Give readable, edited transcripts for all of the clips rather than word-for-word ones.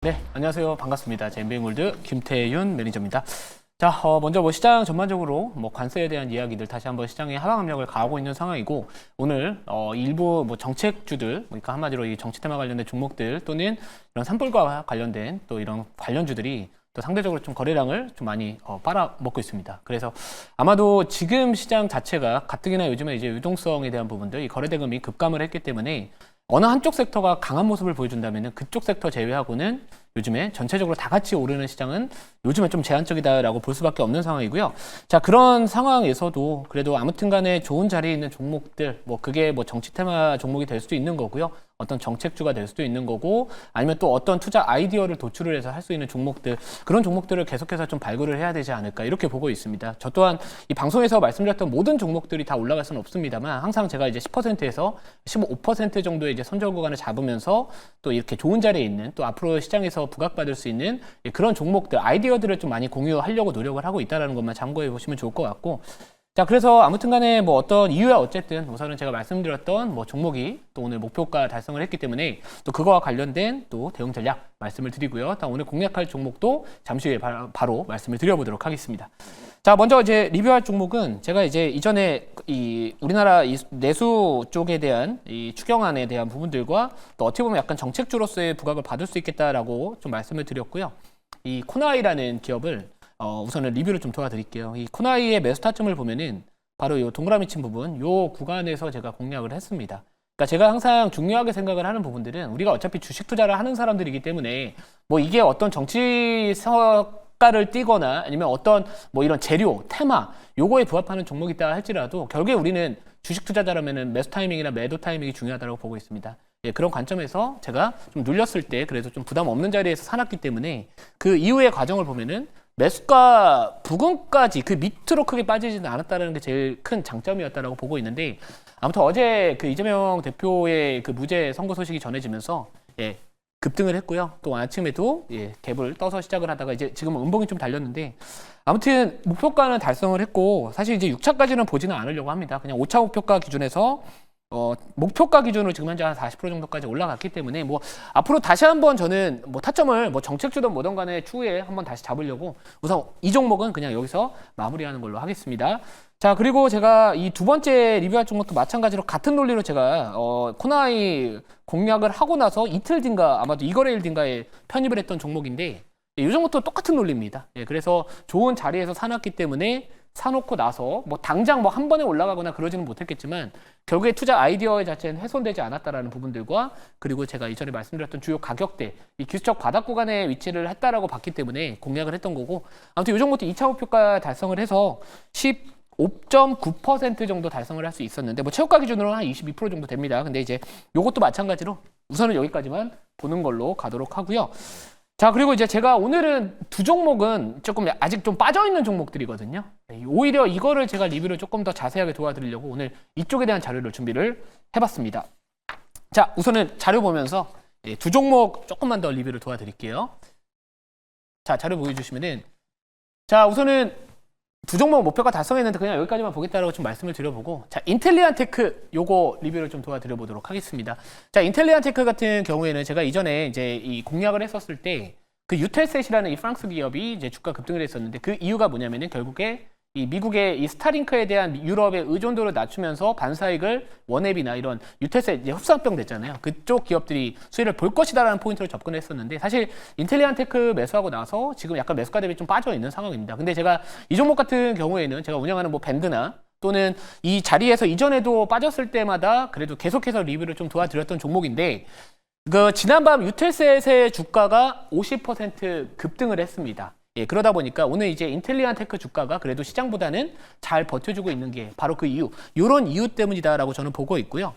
네, 안녕하세요. 반갑습니다. 젠뱅골드 김태윤 매니저입니다. 자, 먼저 뭐 시장 전반적으로 뭐 관세에 대한 이야기들 다시 한번 시장에 하방 압력을 가하고 있는 상황이고, 오늘 일부 뭐 정책주들, 그러니까 한마디로 이 정치 테마 관련된 종목들 또는 이런 산불과 관련된 또 이런 관련주들이 또 상대적으로 좀 거래량을 좀 많이 빨아먹고 있습니다. 그래서 아마도 지금 시장 자체가 가뜩이나 요즘에 이제 유동성에 대한 부분들, 이 거래대금이 급감을 했기 때문에 어느 한쪽 섹터가 강한 모습을 보여준다면 그쪽 섹터 제외하고는 요즘에 전체적으로 다 같이 오르는 시장은 요즘에 좀 제한적이다라고 볼 수밖에 없는 상황이고요. 자, 그런 상황에서도 그래도 아무튼 간에 좋은 자리에 있는 종목들, 뭐 그게 뭐 정치 테마 종목이 될 수도 있는 거고요. 어떤 정책주가 될 수도 있는 거고, 아니면 또 어떤 투자 아이디어를 도출을 해서 할 수 있는 종목들, 그런 종목들을 계속해서 좀 발굴을 해야 되지 않을까, 이렇게 보고 있습니다. 저 또한 이 방송에서 말씀드렸던 모든 종목들이 다 올라갈 수는 없습니다만, 항상 제가 이제 10%에서 15% 정도의 이제 선절 구간을 잡으면서 또 이렇게 좋은 자리에 있는, 또 앞으로 시장에서 부각받을 수 있는 그런 종목들, 아이디어들을 좀 많이 공유하려고 노력을 하고 있다는 것만 참고해 보시면 좋을 것 같고, 자, 그래서 아무튼 간에 뭐 어떤 이유야 어쨌든 우선은 제가 말씀드렸던 뭐 종목이 또 오늘 목표가 달성을 했기 때문에 또 그거와 관련된 또 대응 전략 말씀을 드리고요. 또 오늘 공략할 종목도 잠시 후에 바로 말씀을 드려보도록 하겠습니다. 자, 먼저 이제 리뷰할 종목은 제가 이제 이전에 이 우리나라 이 내수 쪽에 대한 이 추경안에 대한 부분들과 또 어떻게 보면 약간 정책주로서의 부각을 받을 수 있겠다라고 좀 말씀을 드렸고요. 이 코나이라는 기업을 우선은 리뷰를 좀 도와드릴게요. 이 코나이의 매수 타점을 보면은 바로 이 동그라미 친 부분, 이 구간에서 제가 공략을 했습니다. 그러니까 제가 항상 중요하게 생각을 하는 부분들은 우리가 어차피 주식 투자를 하는 사람들이기 때문에 뭐 이게 어떤 정치 성과를 띠거나 아니면 어떤 뭐 이런 재료, 테마, 요거에 부합하는 종목이 있다 할지라도 결국에 우리는 주식 투자자라면은 매수 타이밍이나 매도 타이밍이 중요하다고 보고 있습니다. 예, 그런 관점에서 제가 좀 눌렸을 때 그래도 좀 부담 없는 자리에서 사놨기 때문에 그 이후의 과정을 보면은 매수가 부근까지 그 밑으로 크게 빠지지는 않았다는 게 제일 큰 장점이었다라고 보고 있는데, 아무튼 어제 그 이재명 대표의 그 무죄 선고 소식이 전해지면서 급등을 했고요. 또 아침에도 갭을 떠서 시작을 하다가 이제 지금 음봉이 좀 달렸는데, 아무튼 목표가는 달성을 했고, 사실 이제 6차까지는 보지는 않으려고 합니다. 그냥 5차 목표가 기준에서 목표가 기준으로 지금 현재 한 40% 정도까지 올라갔기 때문에 뭐 앞으로 다시 한번 저는 뭐 타점을 뭐 정책주든 뭐든 간에 추후에 한번 다시 잡으려고 우선 이 종목은 그냥 여기서 마무리하는 걸로 하겠습니다. 자, 그리고 제가 이 두 번째 리뷰할 종목도 마찬가지로 같은 논리로 제가 코나이 공략을 하고 나서 이틀 뒤인가 아마도 이거래일 뒤인가에 편입을 했던 종목인데, 이 종목도 똑같은 논리입니다. 그래서 좋은 자리에서 사놨기 때문에 사놓고 나서 뭐 당장 뭐 한 번에 올라가거나 그러지는 못했겠지만 결국에 투자 아이디어 자체는 훼손되지 않았다라는 부분들과, 그리고 제가 이전에 말씀드렸던 주요 가격대, 이 기술적 바닥 구간에 위치를 했다라고 봤기 때문에 공략을 했던 거고, 아무튼 이 종목도 2차 목표가 달성을 해서 15.9% 정도 달성을 할 수 있었는데, 뭐 최고가 기준으로 한 22% 정도 됩니다. 근데 이제 요것도 마찬가지로 우선은 여기까지만 보는 걸로 가도록 하고요. 자, 그리고 이제 제가 오늘은 두 종목은 조금 아직 좀 빠져있는 종목들이거든요. 오히려 이거를 제가 리뷰를 조금 더 자세하게 도와드리려고 오늘 이쪽에 대한 자료를 준비를 해봤습니다. 자, 우선은 자료 보면서 두 종목 조금만 더 리뷰를 도와드릴게요. 자, 자료 보여주시면은, 자, 우선은 두 종목 목표가 달성했는데 그냥 여기까지만 보겠다라고 좀 말씀을 드려보고, 자, 인텔리안테크 요거 리뷰를 좀 도와드려보도록 하겠습니다. 자, 인텔리안테크 같은 경우에는 제가 이전에 이제 이 공략을 했었을 때 그 유텔셋이라는 이 프랑스 기업이 이제 주가 급등을 했었는데, 그 이유가 뭐냐면은 결국에 이 미국의 이 스타링크에 대한 유럽의 의존도를 낮추면서 반사익을 원앱이나 이런 유텔셋 이제 흡사병 됐잖아요. 그쪽 기업들이 수혜를 볼 것이다라는 포인트로 접근했었는데, 사실 인텔리안테크 매수하고 나서 지금 약간 매수가 대비 좀 빠져 있는 상황입니다. 근데 제가 이 종목 같은 경우에는 제가 운영하는 뭐 밴드나 또는 이 자리에서 이전에도 빠졌을 때마다 그래도 계속해서 리뷰를 좀 도와드렸던 종목인데, 그 지난밤 유텔셋의 주가가 50% 급등을 했습니다. 그러다 보니까 오늘 이제 인텔리안테크 주가가 그래도 시장보다는 잘 버텨주고 있는 게 바로 그 이유, 이런 이유 때문이다라고 저는 보고 있고요.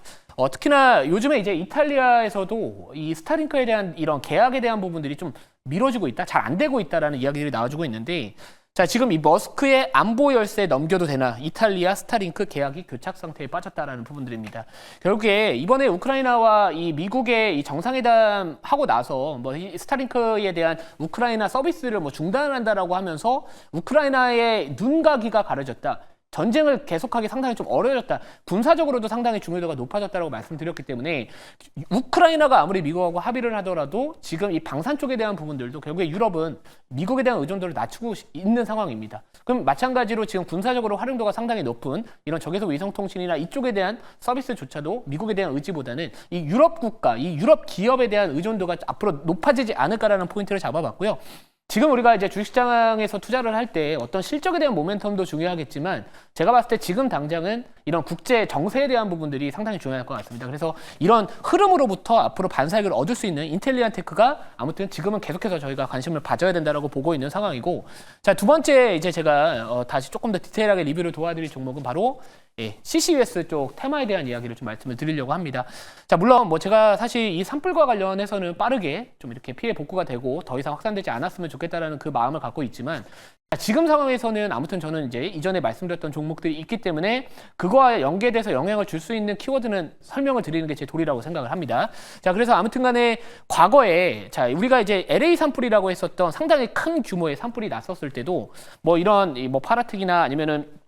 특히나 요즘에 이제 이탈리아에서도 이 스타링크에 대한 이런 계약에 대한 부분들이 좀 미뤄지고 있다, 잘 안 되고 있다라는 이야기들이 나와주고 있는데, 자, 지금 이 머스크의 안보 열쇠 넘겨도 되나 이탈리아 스타링크 계약이 교착 상태에 빠졌다라는 부분들입니다. 결국에 이번에 우크라이나와 이 미국의 이 정상회담 하고 나서 뭐 이 스타링크에 대한 우크라이나 서비스를 뭐 중단한다라고 하면서 우크라이나의 눈과 귀가 가려졌다, 전쟁을 계속하기 상당히 좀 어려워졌다. 군사적으로도 상당히 중요도가 높아졌다고 말씀드렸기 때문에 우크라이나가 아무리 미국하고 합의를 하더라도 지금 이 방산 쪽에 대한 부분들도 결국에 유럽은 미국에 대한 의존도를 낮추고 있는 상황입니다. 그럼 마찬가지로 지금 군사적으로 활용도가 상당히 높은 이런 적외선 위성통신이나 이쪽에 대한 서비스조차도 미국에 대한 의지보다는 이 유럽 국가, 이 유럽 기업에 대한 의존도가 앞으로 높아지지 않을까라는 포인트를 잡아봤고요. 지금 우리가 이제 주식시장에서 투자를 할 때 어떤 실적에 대한 모멘텀도 중요하겠지만 제가 봤을 때 지금 당장은 이런 국제 정세에 대한 부분들이 상당히 중요할 것 같습니다. 그래서 이런 흐름으로부터 앞으로 반사익을 얻을 수 있는 인텔리안 테크가 아무튼 지금은 계속해서 저희가 관심을 가져야 된다라고 보고 있는 상황이고, 자, 두 번째 이제 제가 다시 조금 더 디테일하게 리뷰를 도와드릴 종목은 바로 CCUS 쪽 테마에 대한 이야기를 좀 말씀을 드리려고 합니다. 자, 물론 뭐 제가 사실 이 산불과 관련해서는 빠르게 좀 이렇게 피해 복구가 되고 더 이상 확산되지 않았으면 좋겠다라는 그 마음을 갖고 있지만 지금 상황에서는 아무튼 저는 이제 이전에 말씀드렸던 종목들이 있기 때문에 그거와 연계돼서 영향을 줄 수 있는 키워드는 설명을 드리는 게 제 도리라고 생각을 합니다. 자, 그래서 아무튼 간에 과거에 자, 우리가 이제 LA 산불이라고 했었던 상당히 큰 규모의 산불이 났었을 때도 뭐 이런 뭐 파라특이나 아니면은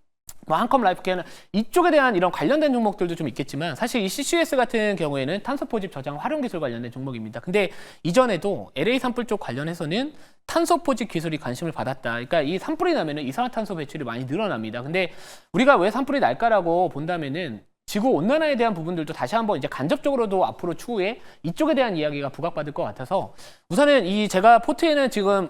뭐 한컴 라이프케어는 이쪽에 대한 이런 관련된 종목들도 좀 있겠지만 사실 이 CCUS 같은 경우에는 탄소 포집 저장 활용 기술 관련된 종목입니다. 근데 이전에도 LA 산불 쪽 관련해서는 탄소 포집 기술이 관심을 받았다. 그러니까 이 산불이 나면은 이산화탄소 배출이 많이 늘어납니다. 근데 우리가 왜 산불이 날까라고 본다면은 지구 온난화에 대한 부분들도 다시 한번 이제 간접적으로도 앞으로 추후에 이쪽에 대한 이야기가 부각받을 것 같아서 우선은 이 제가 포트에는 지금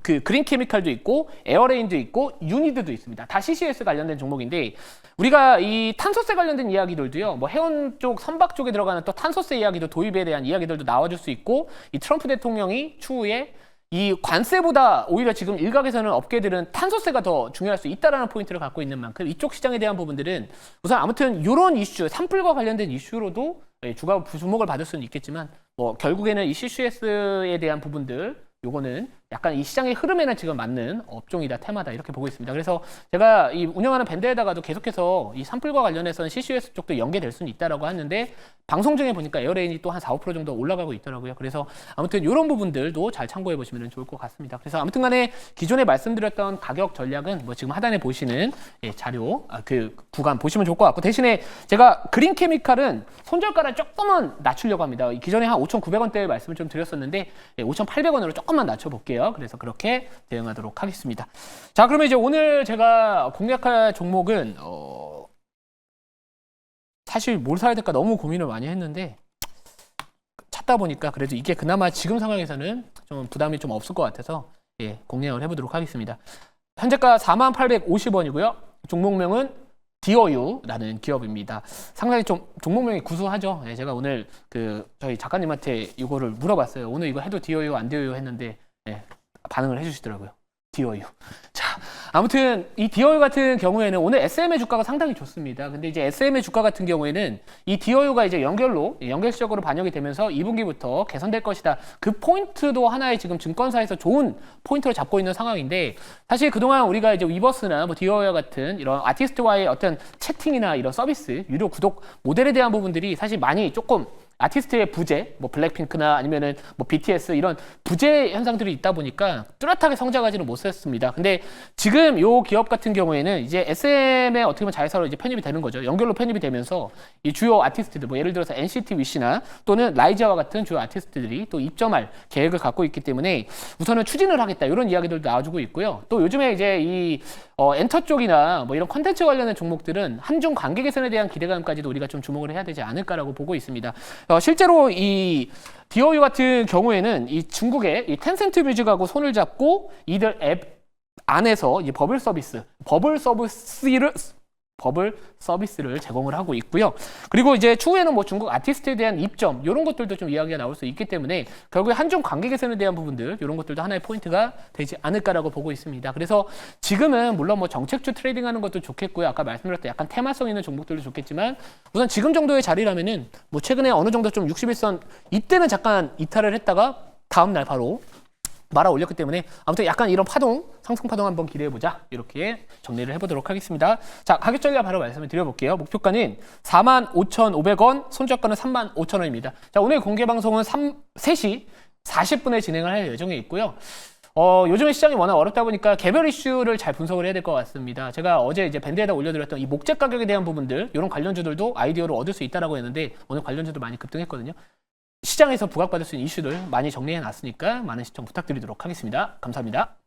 그 그린 케미칼도 있고 에어레인도 있고 유니드도 있습니다. 다 CCS 관련된 종목인데 우리가 이 탄소세 관련된 이야기들도요. 뭐 해운 쪽 선박 쪽에 들어가는 또 탄소세 이야기도 도입에 대한 이야기들도 나와줄 수 있고 이 트럼프 대통령이 추후에 이 관세보다 오히려 지금 일각에서는 업계들은 탄소세가 더 중요할 수 있다라는 포인트를 갖고 있는 만큼 이쪽 시장에 대한 부분들은 우선 아무튼 이런 이슈, 산불과 관련된 이슈로도 주목을 받을 수는 있겠지만 뭐 결국에는 이 CCS에 대한 부분들 요거는 약간 이 시장의 흐름에는 지금 맞는 업종이다, 테마다 이렇게 보고 있습니다. 그래서 제가 이 운영하는 밴드에다가도 계속해서 이 산불과 관련해서는 CCUS 쪽도 연계될 수는 있다라고 하는데 방송 중에 보니까 에어레인이 또 한 4~5% 정도 올라가고 있더라고요. 그래서 아무튼 이런 부분들도 잘 참고해 보시면 좋을 것 같습니다. 그래서 아무튼 간에 기존에 말씀드렸던 가격 전략은 뭐 지금 하단에 보시는 자료 그 구간 보시면 좋을 것 같고 대신에 제가 그린 케미칼은 손절가를 조금은 낮추려고 합니다. 기존에 한 5,900원대 말씀을 좀 드렸었는데 5,800원으로 조금만 낮춰볼게요. 그래서 그렇게 대응하도록 하겠습니다. 자, 그러면 이제 오늘 제가 공략할 종목은 사실 뭘 사야 될까 너무 고민을 많이 했는데 찾다 보니까 그래도 이게 그나마 지금 상황에서는 좀 부담이 좀 없을 것 같아서 공략을 해보도록 하겠습니다. 현재가 4850원이고요. 종목명은 디어유라는 기업입니다. 상당히 좀 종목명이 구수하죠. 제가 오늘 저희 작가님한테 이거를 물어봤어요. 오늘 이거 해도 디어유 안 디어유 했는데 반응을 해주시더라고요. 디어유. 자, 아무튼 이 디어유 같은 경우에는 오늘 SM의 주가가 상당히 좋습니다. 근데 이제 SM의 주가 같은 경우에는 이 디어유가 이제 연결적으로 반영이 되면서 2분기부터 개선될 것이다. 그 포인트도 하나의 지금 증권사에서 좋은 포인트로 잡고 있는 상황인데 사실 그동안 우리가 이제 위버스나 뭐 디어유 같은 이런 아티스트와의 어떤 채팅이나 이런 서비스, 유료 구독 모델에 대한 부분들이 사실 많이 조금 아티스트의 부재, 뭐 블랙핑크나 아니면은 뭐 BTS 이런 부재 현상들이 있다 보니까 뚜렷하게 성장하지는 못했습니다. 근데 지금 요 기업 같은 경우에는 이제 SM에 어떻게 보면 자회사로 이제 편입이 되는 거죠. 연결로 편입이 되면서 이 주요 아티스트들, 뭐 예를 들어서 NCT 위시나 또는 라이자와 같은 주요 아티스트들이 또 입점할 계획을 갖고 있기 때문에 우선은 추진을 하겠다 이런 이야기들도 나와주고 있고요. 또 요즘에 이제 이 엔터 쪽이나 뭐 이런 콘텐츠 관련된 종목들은 한중 관계 개선에 대한 기대감까지도 우리가 좀 주목을 해야 되지 않을까라고 보고 있습니다. 실제로 이 디어유 같은 경우에는 이 중국의 이 텐센트 뮤직하고 손을 잡고 이들 앱 안에서 이 버블 서비스를 제공을 하고 있고요. 그리고 이제 추후에는 뭐 중국 아티스트에 대한 입점 이런 것들도 좀 이야기가 나올 수 있기 때문에 결국에 한중 관계 개선에 대한 부분들 이런 것들도 하나의 포인트가 되지 않을까라고 보고 있습니다. 그래서 지금은 물론 뭐 정책주 트레이딩하는 것도 좋겠고요. 아까 말씀드렸던 약간 테마성 있는 종목들도 좋겠지만 우선 지금 정도의 자리라면은 뭐 최근에 어느 정도 좀 61선 이때는 잠깐 이탈을 했다가 다음 날 바로 말아 올렸기 때문에 아무튼 약간 이런 파동, 상승 파동 한번 기대해보자. 이렇게 정리를 해보도록 하겠습니다. 자, 가격 전략 바로 말씀을 드려볼게요. 목표가는 45,500원, 손절가는 35,000원입니다. 자, 오늘 공개 방송은 3시 40분에 진행을 할 예정에 있고요. 요즘에 시장이 워낙 어렵다 보니까 개별 이슈를 잘 분석을 해야 될 것 같습니다. 제가 어제 이제 밴드에다 올려드렸던 이 목재 가격에 대한 부분들, 이런 관련주들도 아이디어를 얻을 수 있다라고 했는데 오늘 관련주도 많이 급등했거든요. 시장에서 부각받을 수 있는 이슈들 많이 정리해 놨으니까 많은 시청 부탁드리도록 하겠습니다. 감사합니다.